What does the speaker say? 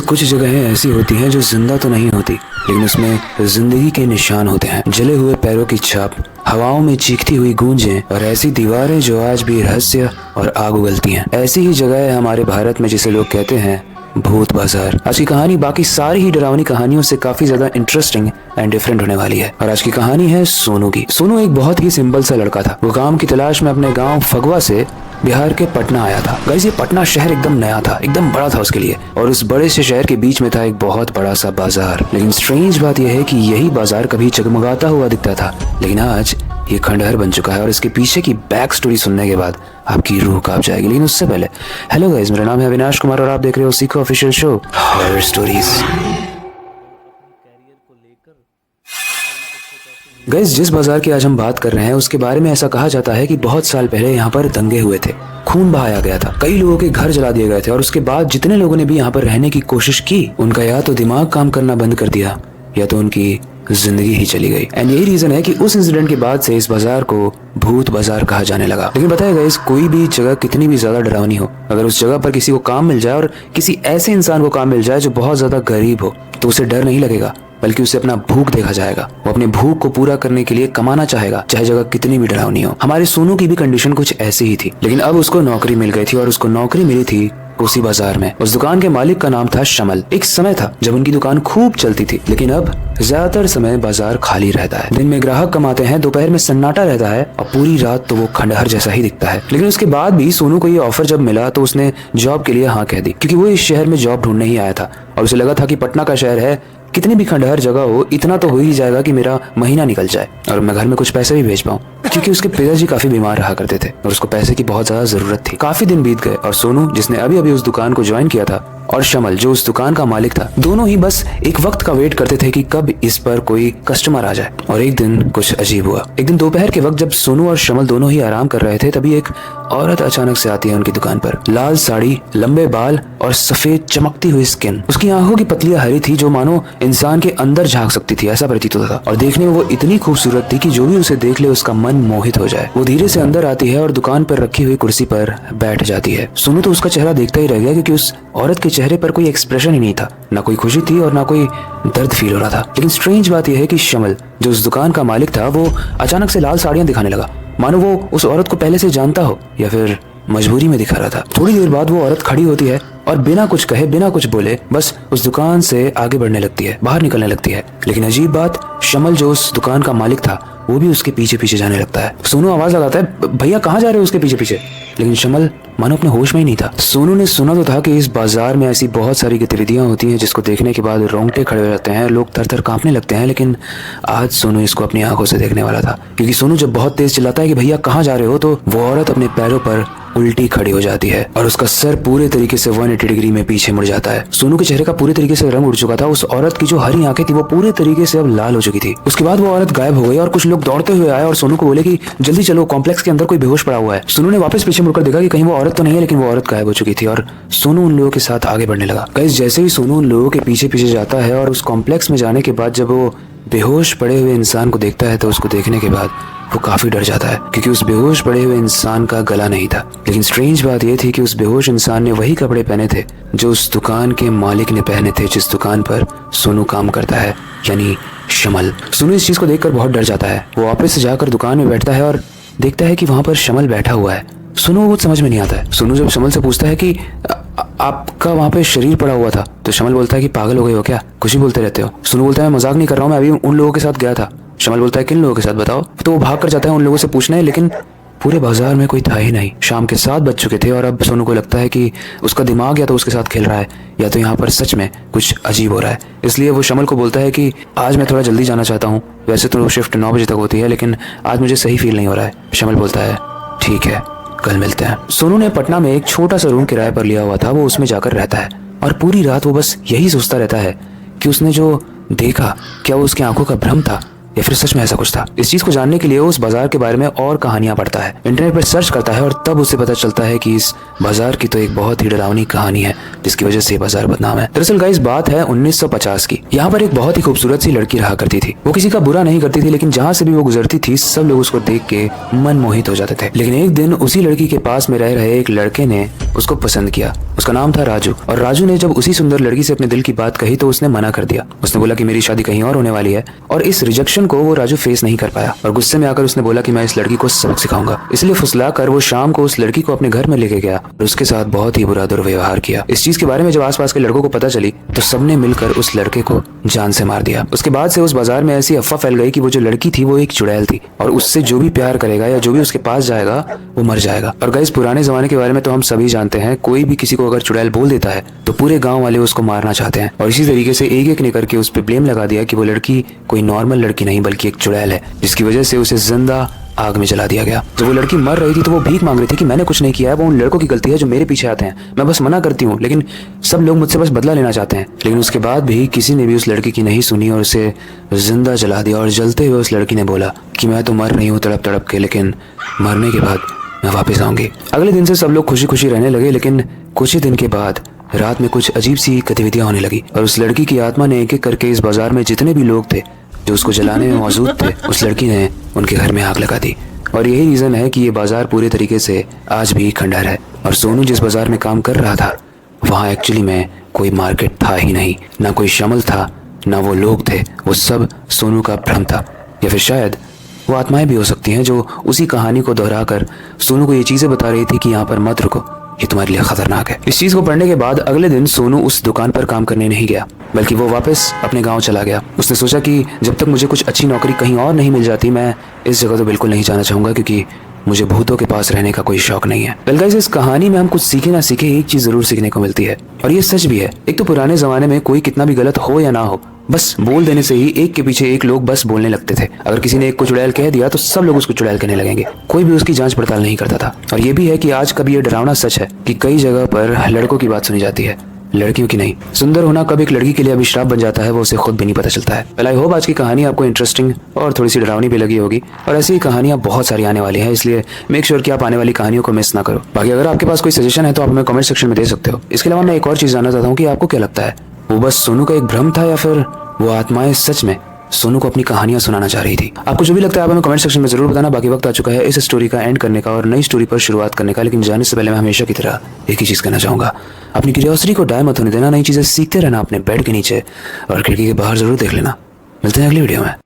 कुछ जगहें ऐसी होती हैं जो जिंदा तो नहीं होती, लेकिन उसमें जिंदगी के निशान होते हैं। जले हुए पैरों की छाप, हवाओं में चीखती हुई गूंजें और ऐसी दीवारें जो आज भी रहस्य और आग उगलती हैं। ऐसी ही जगह है हमारे भारत में जिसे लोग कहते हैं भूत बाजार। आज की कहानी बाकी सारी ही डरावनी कहानियों से काफी ज्यादा इंटरेस्टिंग एंड डिफरेंट होने वाली है। और आज की कहानी है सोनू की। सोनू एक बहुत ही सिंपल सा लड़का था। वो काम की तलाश में अपने गांव फगवा से बिहार के पटना आया था। गाइस, ये पटना शहर एकदम नया था, एकदम बड़ा था उसके लिए, और उस बड़े से शहर के बीच में था एक बहुत बड़ा सा बाजार। लेकिन स्ट्रेंज बात यह है कि यही बाजार कभी जगमगाता हुआ दिखता था, लेकिन आज ये खंडहर बन चुका है। और इसके पीछे की बैक स्टोरी सुनने के बाद आपकी रूह कांप जाएगी। लेकिन उससे पहले, हेलो गाइस, मेरा नाम है अविनाश कुमार और आप देख रहे हो सीखो official show horror stories. Guys, जिस बाजार की आज हम बात कर रहे हैं उसके बारे में ऐसा कहा जाता है कि बहुत साल पहले यहाँ पर दंगे हुए थे, खून बहाया गया था, कई लोगों के घर जला दिए गए थे, और उसके बाद जितने लोगों ने भी यहाँ पर रहने की कोशिश की उनका या तो दिमाग काम करना बंद कर दिया या तो उनकी जिंदगी ही चली गई। एंड यही रीजन है कि उस इंसिडेंट के बाद से इस बाजार को भूत बाजार कहा जाने लगा। लेकिन बताया गाइस, कोई भी जगह कितनी भी ज्यादा डरावनी हो, अगर उस जगह पर किसी को काम मिल जाए और किसी ऐसे इंसान को काम मिल जाए जो बहुत ज्यादा गरीब हो, तो उसे डर नहीं लगेगा, बल्कि उसे अपना भूख देखा जाएगा। वो अपने भूख को पूरा करने के लिए कमाना चाहेगा, चाहे जगह कितनी भी डरावनी हो। हमारे सोनू की भी कंडीशन कुछ ऐसी ही थी, लेकिन अब उसको नौकरी मिल गई थी, और उसको नौकरी मिली थी उसी बाजार में। उस दुकान के मालिक का नाम था शमल। एक समय था जब उनकी दुकान खूब चलती थी, लेकिन अब ज्यादातर समय बाजार खाली रहता है। दिन में ग्राहक कम आते हैं, दोपहर में सन्नाटा रहता है, और पूरी रात तो वो खंडहर जैसा ही दिखता है। लेकिन उसके बाद भी सोनू को ये ऑफर जब मिला तो उसने जॉब के लिए हाँ कह दी, क्योंकि वो इस शहर में जॉब ढूंढने ही आया था, और उसे लगा था कि पटना का शहर है, कितनी भी खंडहर जगह हो, इतना तो हो ही जाएगा कि मेरा महीना निकल जाए और मैं घर में कुछ पैसे भी भेज पाऊँ, क्योंकि उसके पिताजी काफी बीमार रहा करते थे और उसको पैसे की बहुत ज्यादा जरूरत थी। काफी दिन बीत गए और सोनू, जिसने अभी अभी उस दुकान को ज्वाइन किया था, और शमल, जो उस दुकान का मालिक था, दोनों ही बस एक वक्त का वेट करते थे कि कब इस पर कोई कस्टमर आ जाए। और एक दिन कुछ अजीब हुआ। एक दिन दोपहर के वक्त जब सोनू और शमल दोनों ही आराम कर रहे थे, तभी एक औरत अचानक से आती है उनकी दुकान पर। लाल साड़ी, लंबे बाल और सफेद चमकती हुई स्किन। उसकी आंखों की पतलियां हरी थी, जो मानो इंसान के अंदर झांक सकती थी, ऐसा प्रतीत होता था। और देखने में वो इतनी खूबसूरत थी कि जो भी उसे देख ले उसका मन मोहित हो जाए। वो धीरे से अंदर आती है और दुकान पर रखी हुई कुर्सी पर बैठ जाती है। सोनू तो उसका चेहरा देखता ही रह गया, क्योंकि उस औरत के चेहरे पर कोई एक्सप्रेशन ही नहीं था, ना कोई खुशी थी और ना कोई दर्द फील हो रहा था। लेकिन स्ट्रेंज बात यह है कि शमल, जो उस दुकान का मालिक था, वो अचानक से लाल साड़ियां दिखाने लगा, मानो वो उस औरत को पहले से जानता हो या फिर मजबूरी में दिखा रहा था। थोड़ी देर बाद वो औरत खड़ी होती है और बिना कुछ कहे, बिना कुछ बोले, बस उस दुकान से आगे बढ़ने लगती है, बाहर निकलने लगती है। लेकिन अजीब बात, शमल, जो उस दुकान का मालिक था, वो भी उसके पीछे पीछे जाने लगता है। सोनू आवाज लगाता है, भैया कहाँ जा रहे हो उसके पीछे पीछे? लेकिन शमल मानो अपने होश में ही नहीं था। सोनू ने सुना तो था कि इस बाजार में ऐसी बहुत सारी गतिविधियां होती हैं जिसको देखने के बाद रोंगटे खड़े हो जाते हैं, लोग थर थर कांपने लगते हैं। लेकिन आज सोनू इसको अपनी आंखों से देखने वाला था, क्योंकि सोनू जब बहुत तेज चिल्लाता है कि भैया कहाँ जा रहे हो, तो वो औरत अपने पैरों पर उल्टी खड़ी हो जाती है और उसका सर पूरे तरीके से 180 डिग्री में पीछे मुड़ जाता है। सोनू के चेहरे का पूरे तरीके से रंग उड़ चुका था। उस औरत की जो हरी आंखें थी वो पूरे तरीके से अब लाल हो चुकी थी। उसके बाद वो औरत गायब हो गई और कुछ लोग दौड़ते हुए आए और सोनू को बोले कि जल्दी चलो, कॉम्प्लेक्स के अंदर कोई बेहोश पड़ा हुआ है। सोनू ने वापस पीछे मुड़कर देखा कि कहीं वो औरत तो नहीं है, लेकिन वो औरत गायब हो चुकी थी और सोनू उन लोगों के साथ आगे बढ़ने लगा। गाइस, जैसे ही सोनू उन लोगों के पीछे पीछे जाता है और उस कॉम्प्लेक्स में जाने के बाद जब वो बेहोश पड़े हुए इंसान को देखता है, तो उसको देखने के बाद वो काफी डर जाता है, क्योंकि उस बेहोश पड़े हुए इंसान का गला नहीं था। लेकिन स्ट्रेंज बात यह थी कि उस बेहोश इंसान ने वही कपड़े पहने थे जो उस दुकान के मालिक ने पहने थे, जिस दुकान पर सोनू काम करता है, यानी शमल। सोनू इस चीज को देखकर बहुत डर जाता है। वो वापस से जाकर दुकान में बैठता है और देखता है कि वहां पर शमल बैठा हुआ है। सोनू को कुछ समझ में नहीं आता है। सोनू जब शमल से पूछता है कि आपका वहाँ पे शरीर पड़ा हुआ था, तो शमल बोलता है कि पागल हो गए हो क्या, कुछ ही बोलते रहते हो। सोनू बोलता है मैं मजाक नहीं कर रहा हूँ, मैं अभी उन लोगों के साथ गया था। शमल बोलता है किन लोगों के साथ बताओ। तो वो भाग कर जाता है उन लोगों से पूछने, लेकिन पूरे बाजार में कोई था ही नहीं। शाम के 7 बज चुके थे और अब सोनू को लगता है कि उसका दिमाग या तो उसके साथ खेल रहा है या तो यहाँ पर सच में कुछ अजीब हो रहा है। इसलिए वो शमल को बोलता है कि आज मैं थोड़ा जल्दी जाना चाहता हूँ, वैसे तो शिफ्ट 9 बजे तक होती है, लेकिन आज मुझे सही फील नहीं हो रहा है। शमल बोलता है ठीक है, कल मिलते हैं। सोनू ने पटना में एक छोटा सा रूम किराए पर लिया हुआ था। वो उसमें जाकर रहता है और पूरी रात वो बस यही सोचता रहता है कि उसने जो देखा, क्या वो उसकी आंखों का भ्रम था या फिर सच में ऐसा कुछ था। इस चीज को जानने के लिए उस बाजार के बारे में और कहानियां पढ़ता है, इंटरनेट पर सर्च करता है और तब उसे पता चलता है कि इस बाजार की तो एक बहुत ही डरावनी कहानी है जिसकी वजह से बाजार बदनाम है। दरअसल गाइस बात है 1950 की। यहाँ पर एक बहुत ही खूबसूरत सी लड़की रहा करती थी। वो किसी का बुरा नहीं करती थी, लेकिन जहाँ से भी वो गुजरती थी सब लोग उसको देख के मन मोहित हो जाते थे। लेकिन एक दिन उसी लड़की के पास में रह रहे एक लड़के ने उसको पसंद किया। उसका नाम था राजू। और राजू ने जब उसी सुंदर लड़की से अपने दिल की बात कही तो उसने मना कर दिया। उसने बोला कि मेरी शादी कहीं और होने वाली है। और इस रिजेक्शन को वो राजू फेस नहीं कर पाया और गुस्से में आकर उसने बोला कि मैं इस लड़की को सबक सिखाऊंगा। इसलिए फुसलाकर वो शाम को उस लड़की को अपने घर में लेके गया और उसके साथ बहुत ही बुरा दुर्व्यवहार किया। इस चीज के बारे में जब आसपास के लड़कों को पता चली तो सबने मिलकर उस लड़के को जान से मार दिया। उसके बाद से उस बाजार में ऐसी अफवाह फैल गई कि वो जो लड़की थी वो एक चुड़ैल थी और उससे जो भी प्यार करेगा या जो भी उसके पास जाएगा वो मर जाएगा। और गाइस पुराने जमाने के बारे में तो हम सभी जानते हैं, कोई भी किसी को अगर चुड़ैल बोल देता है तो पूरे गांव वाले उसको मारना चाहते हैं। और इसी तरीके से एक एक ने करके उस पर ब्लेम लगा दिया कि वो लड़की कोई नॉर्मल लड़की नहीं बल्कि एक चुड़ैल है, जिसकी वजह से उसे जिंदा आग में जला दिया गया। जब वो लड़की मर रही थी तो वो भीख मांग रही थी कि मैंने कुछ नहीं किया है, वो उन लड़कों की गलती है जो मेरे पीछे आते हैं, मैं बस मना करती हूँ, लेकिन सब लोग मुझसे बस बदला लेना चाहते हैं। लेकिन उसके बाद भी किसी ने भी उस लड़की की नहीं सुनी और उसे जिंदा जला दिया। और जलते हुए उस लड़की ने बोला कि मैं तो मर रही हूँ तड़प तड़प के, लेकिन मरने के बाद मैं वापस आऊंगी। अगले दिन से सब लोग खुशी खुशी रहने लगे। लेकिन कुछ ही दिन के बाद रात में कुछ अजीब सी गतिविधियां होने लगी और उस लड़की की आत्मा ने एक एक करके इस बाजार में जितने भी लोग थे जो उसको जलाने में मौजूद थे, उस लड़की ने उनके घर में आग लगा दी। और यही रीजन है कि ये बाजार पूरे तरीके से आज भी खंडहर है। और सोनू जिस बाजार में काम कर रहा था वहाँ एक्चुअली में कोई मार्केट था ही नहीं, ना कोई शमल था, ना वो लोग थे, वो सब सोनू का भ्रम था। या फिर शायद वो आत्माएं भी हो सकती हैं जो उसी कहानी को दोहराकर सोनू को ये चीजें बता रही थी कि यहाँ पर मत रुको, ये तुम्हारे लिए खतरनाक है। इस चीज को पढ़ने के बाद अगले दिन सोनू उस दुकान पर काम करने नहीं गया, बल्कि वो वापस अपने गांव चला गया। उसने सोचा कि जब तक मुझे कुछ अच्छी नौकरी कहीं और नहीं मिल जाती मैं इस जगह तो बिल्कुल नहीं जाना चाहूंगा, क्योंकि मुझे भूतों के पास रहने का कोई शौक नहीं है। वेल गाइस, इस कहानी में हम कुछ सीखे ना सीखे एक चीज जरूर सीखने को मिलती है और ये सच भी है। एक तो पुराने जमाने में कोई कितना भी गलत हो या ना हो, बस बोल देने से ही एक के पीछे एक लोग बस बोलने लगते थे। अगर किसी ने एक को चुड़ैल कह दिया तो सब लोग उसको चुड़ैल कहने लगेंगे, कोई भी उसकी जांच पड़ताल नहीं करता था। और ये भी है कि आज कभी ये डरावना सच है कि कई जगह पर लड़कों की बात सुनी जाती है, लड़कियों की नहीं। सुंदर होना कब एक लड़की के लिए अभिशाप बन जाता है वो उसे खुद भी नहीं पता चलता है। वेल आई होप आज की कहानी आपको इंटरेस्टिंग और थोड़ी सी डरावनी भी लगी होगी और ऐसी कहानियां बहुत सारी आने वाली हैं, इसलिए मेक श्योर कि आप आने वाली कहानियों को मिस ना करो। बाकी अगर आपके पास कोई सजेशन है तो आप हमें कमेंट सेक्शन में दे सकते हो। इसके अलावा मैं एक और चीज जानना चाहता हूँ कि आपको क्या लगता है, वो बस सोनू का एक भ्रम था या फिर वो आत्माएं सच में सोनू को अपनी कहानियां सुनाना चाह रही थी? आपको जो भी लगता है आप हमें कमेंट सेक्शन में जरूर बताना। बाकी वक्त आ चुका है इस स्टोरी का एंड करने का और नई स्टोरी पर शुरुआत करने का, लेकिन जाने से पहले मैं हमेशा की तरह एक ही चीज कहना चाहूंगा, अपनी क्यूरियोसिटी को डाय मत होने देना, नई चीजें सीखते रहना अपने बेड के नीचे और खिड़की के बाहर जरूर देख लेना। मिलते हैं अगली वीडियो में।